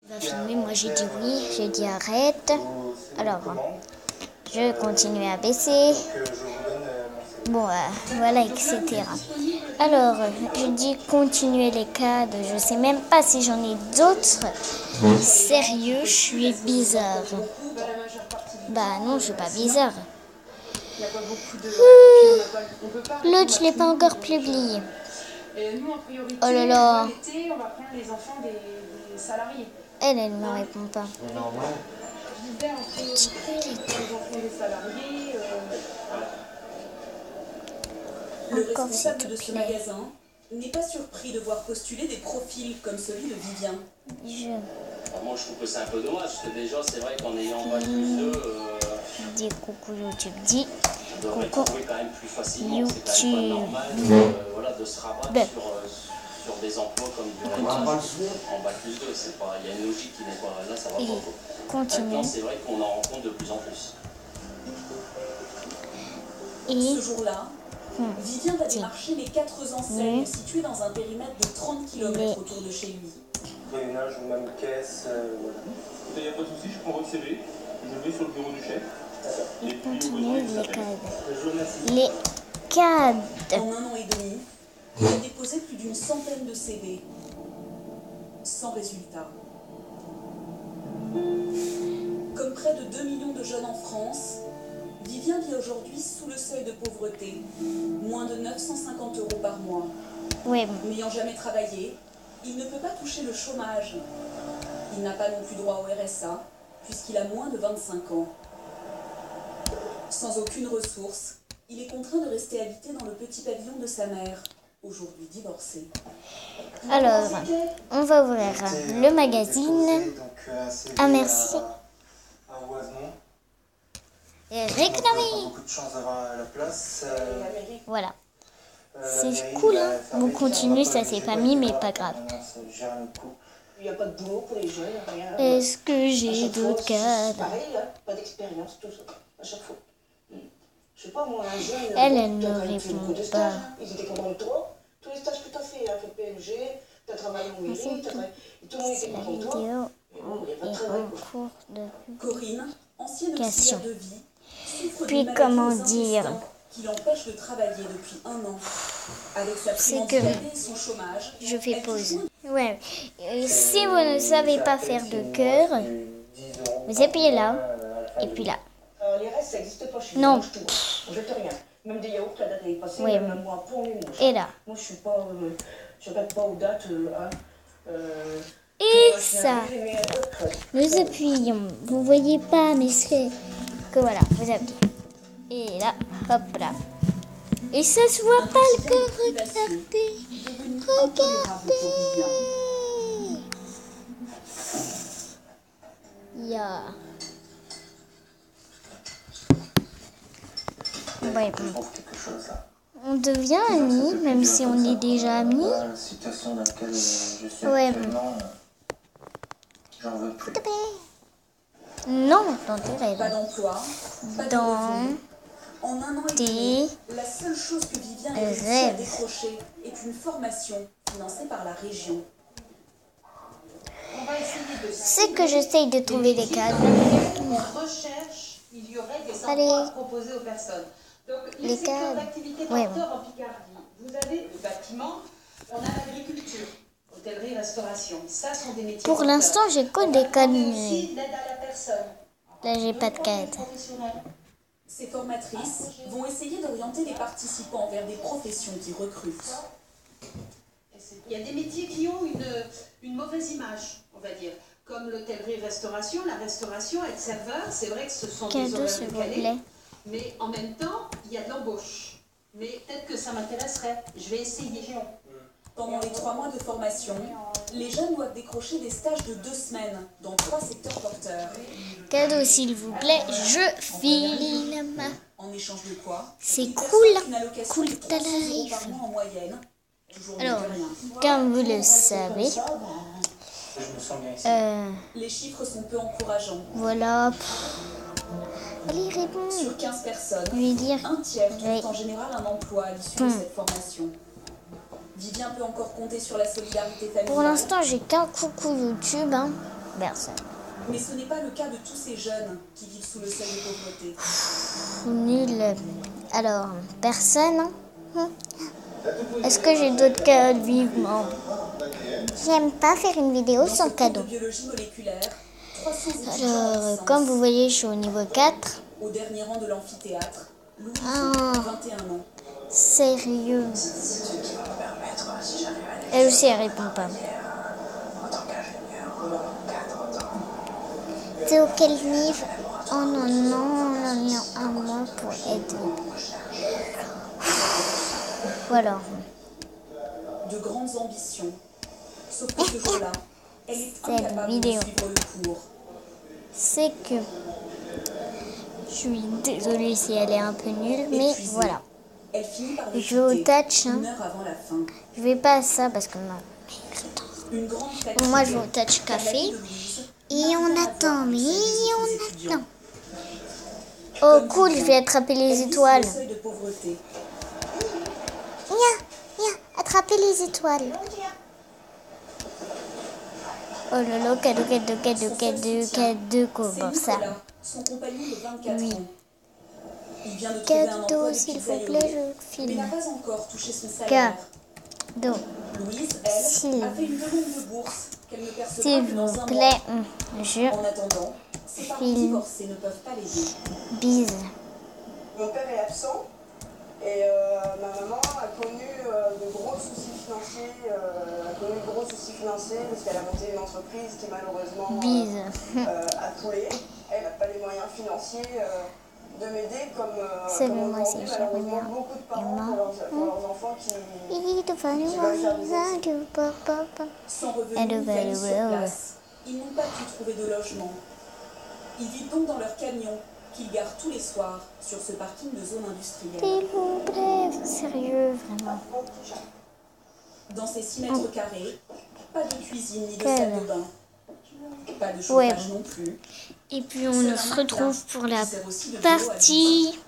Il va filmer, moi j'ai dit oui, j'ai dit arrête. Alors, je continue à baisser. Bon, voilà, etc. Alors, je dis continuer les cadres. Je sais même pas si j'en ai d'autres. Sérieux, je suis bizarre. Bah non, je suis pas bizarre. L'autre, je l'ai pas encore publié. Oh là là. Elle ne me répond pas. Encore, s'il te plaît. N'est pas surpris de voir postuler des profils comme celui de Vivien. Moi, je trouve que c'est un peu dommage, parce que déjà, c'est vrai qu'en ayant bac plus 2, dis coucou YouTube, dis on devrait coucou trouver quand même plus facilement. YouTube. C'est quand même pas normal voilà, de se rabattre sur des emplois comme du en bac plus 2. Il y a une logique qui n'est pas là, ça va pas. Continue. Maintenant, c'est vrai qu'on en rencontre de plus en plus. Ce jour-là, Vivien va démarcher les 4 enseignes situées dans un périmètre de 30 km autour de chez lui. Réunage ou même caisse, voilà. Il n'y a pas de souci, je prends votre CV, je vais sur le bureau du chef. Et continue les cadres. Les cadres. En 1 an et demi, il a déposé plus d'une centaine de CV. Sans résultat. Comme près de 2 millions de jeunes en France, Vivien vit aujourd'hui sous le seuil de pauvreté, moins de 950 € par mois. Oui. N'ayant jamais travaillé, il ne peut pas toucher le chômage. Il n'a pas non plus droit au RSA, puisqu'il a moins de 25 ans. Sans aucune ressource, il est contraint de rester habité dans le petit pavillon de sa mère, aujourd'hui divorcée. Alors, on va ouvrir le magazine. Ah, merci. Et réclamer. Beaucoup de chance d'avoir la place. Voilà. C'est cool, hein. Bon, continue, ça c'est pas mis, mais pas grave. Il n'y a pas de boulot pour les jeunes, rien. Est-ce que j'ai d'autres cadres? Pareil, hein, pas d'expérience, tout ça, à chaque fois. Je sais pas, moi, un jeune... Elle ne répond pas. Ils étaient contents de toi. Tous les stages que tu as fait, avec PMG, tu as travaillé en mairie, tout le monde était content de toi. La vidéo est en cours de Corinne, ancienne auxiliaire de vie, puis comment dire, qui l'empêche de travailler depuis 1 an. Avec sa prime que et son chômage, je fais pause. Ouais. Si vous ne savez pas faire de cœur, vous appuyez là et puis là. Les restes, ça n'existe pas chez nous. Non. On jette rien. Même des yaourts, la date est passée, Oui. même moi, pour les mouches. Et là. Moi, je suis pas... je regarde pas aux dates, Et ça. Nous appuyons. Vous voyez pas, mais c'est que voilà, vous appuyez. Et là, hop là. Et ça se voit pas le cœur, regardez. Regardez. Ya. Ouais, on devient amis, même si on est déjà amis. La situation dans laquelle je suis Ouais. actuellement, j'en veux plus. Non, dans tes pas rêves. d'emploi, pas de Dans revenus. En 1 an et tes demi, la seule chose que Vivien ait réussi à rêves. décrocher est une formation financée par la région. C'est que j'essaye de trouver des cadres. En recherche, il y aurait des Allez. emplois à proposer aux personnes. Donc, les Les secteurs cadres. d'activité Ouais. porteurs en Picardie, vous avez le bâtiment, on a l'agriculture, hôtellerie, restauration. Ça sont des métiers Pour porteurs. l'instant, j'ai que On des va cadres. demander aussi l'aide à la personne. Là, j'ai pas de cadre. Professionnels. Ces formatrices vont essayer d'orienter les participants vers des professions qui recrutent. Il y a des métiers qui ont une mauvaise image, on va dire, comme l'hôtellerie-restauration. La restauration, être serveur, c'est vrai que ce sont des Cadeau, horaires s'il vous décalés, plaît. mais en même temps, il y a de l'embauche. Mais peut-être que ça m'intéresserait. Je vais essayer. Pendant les 3 mois de formation, les jeunes doivent décrocher des stages de 2 semaines dans 3 secteurs porteurs. Cadeau, s'il vous plaît, je filme. En échange de quoi? C'est ils cool, perçoivent une allocation cool de ta 300 € life. par mois en moyenne. Toujours mieux Alors, que rien. comme vous le savez, Je me sens bien ici. Les chiffres sont peu encourageants. voilà. Allez, réponds. Sur 15 personnes, Lui dire. un tiers Oui. trouve en général un emploi à l'issue de cette formation. Vivien peut encore compter sur la solidarité familiale. Pour l'instant, j'ai qu'un coucou YouTube. Hein. Personne. Mais ce n'est pas le cas de tous ces jeunes qui vivent sous le seuil de pauvreté. Nul. Alors, personne. Est-ce que j'ai d'autres cadeaux vivement? J'aime pas faire une vidéo sans cadeau. Biologie moléculaire, 300 étudiants Alors, comme vous voyez, je suis au niveau 4. Au dernier rang de l'amphithéâtre, Louise, Ah. 21 ans. Sérieux. Elle aussi, elle répond pas. T'es auquel niveau? Oh non, non, non, non, à moi pour aider. Voilà. De grandes ambitions. Sauf que ce jour-là, elle est incapable vidéo. de suivre le cours. C'est que je suis désolée si elle est un peu nulle, mais Épuisée. voilà. Elle finit par Je vais au touch. une heure avant la fin. Je vais pas à ça parce que non. Une grande fête. Moi, je vais au touch café. Et on attend, mais on attend. Oh cool, je vais attraper les étoiles. Seuil de pauvreté. Viens, attraper les étoiles. Oh là là, cadeau, comment ça? Nicolas, son compagnon de 24 Oui. ans. Il vient de trouver un emploi Cadeau, de s'il vous pizzaïolo, plaît, je mais filme. n'a pas encore touché son salaire. Cadeau, Louise, elle, s'il a fait une demande de bourse qu'elle ne perçoit s'il pas que dans vous un plaît, mois. je En attendant, ses parents filme. divorcés ne peuvent pas l'aider. bise. Mon père est absent et ma maman a connu de gros soucis financiers. Parce qu'elle a monté une entreprise qui malheureusement Bise. a coulé. Elle n'a pas les moyens financiers de m'aider comme C'est comme moi, aujourd'hui, c'est malheureusement Charles. beaucoup de Et parents moi. pour leurs enfants qui Il devait nous voir, papa. Sans revenu, Elle devait ni aller sur voir. place, ils n'ont pas pu trouver de logement. Ils vivent donc dans leur camion qu'ils garent tous les soirs sur ce parking de zone industrielle. S'il vous plaît, sérieux, vraiment. Dans ces 6 mètres carrés, pas de cuisine ni de Quelle? salle de bain. Pas de chauffage non plus. Et puis on se retrouve pour la Qui sert aussi de vélo à partie